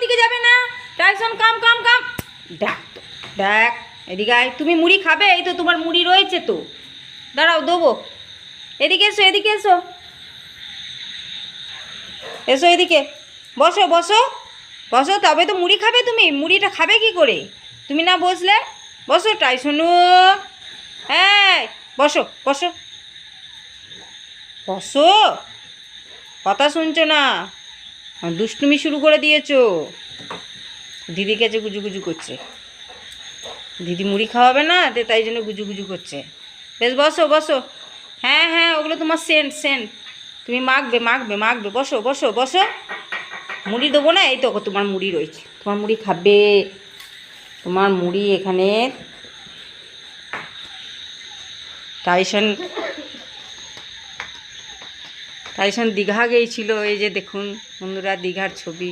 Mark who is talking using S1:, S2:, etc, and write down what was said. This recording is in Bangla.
S1: ওইদিকে যাবে না। টাইসন কাম কাম কাম। দেখ তো, দেখ এদিকে আয়। তুমি মুড়ি খাবে? এই তো তোমার মুড়ি রয়েছে তো, দাঁড়াও দেবো। এদিকে এসো, এদিকে এসো, এসো এদিকে। বসো বসো বসো, তবে তো মুড়ি খাবে। তুমি মুড়িটা খাবে কি করে তুমি না বসলে? বসো টাইসনু, হ্যাঁ বসো বসো বসো। কথা শুনছো না, দুষ্টুমি শুরু করে দিয়েছো। দিদিকে যে গুজুগুজু করছে, দিদি মুড়ি খাওয়াবে না, তাই জন্য গুজুগুজু করছে। বেশ বসো বসো। হ্যাঁ হ্যাঁ, ওগুলো তোমার সেন্ট সেন্ট, তুমি মাখবে মাখবে মাখবে। বসো বসো বসো। মুড়ি দেবো না? এই তো তোমার মুড়ি রয়েছে, তোমার মুড়ি খাবে। তোমার মুড়ি এখানে। টাইসন টাইসন দীঘা গিয়েছিল, এই যে দেখুন বন্ধুরা, দীঘার ছবি।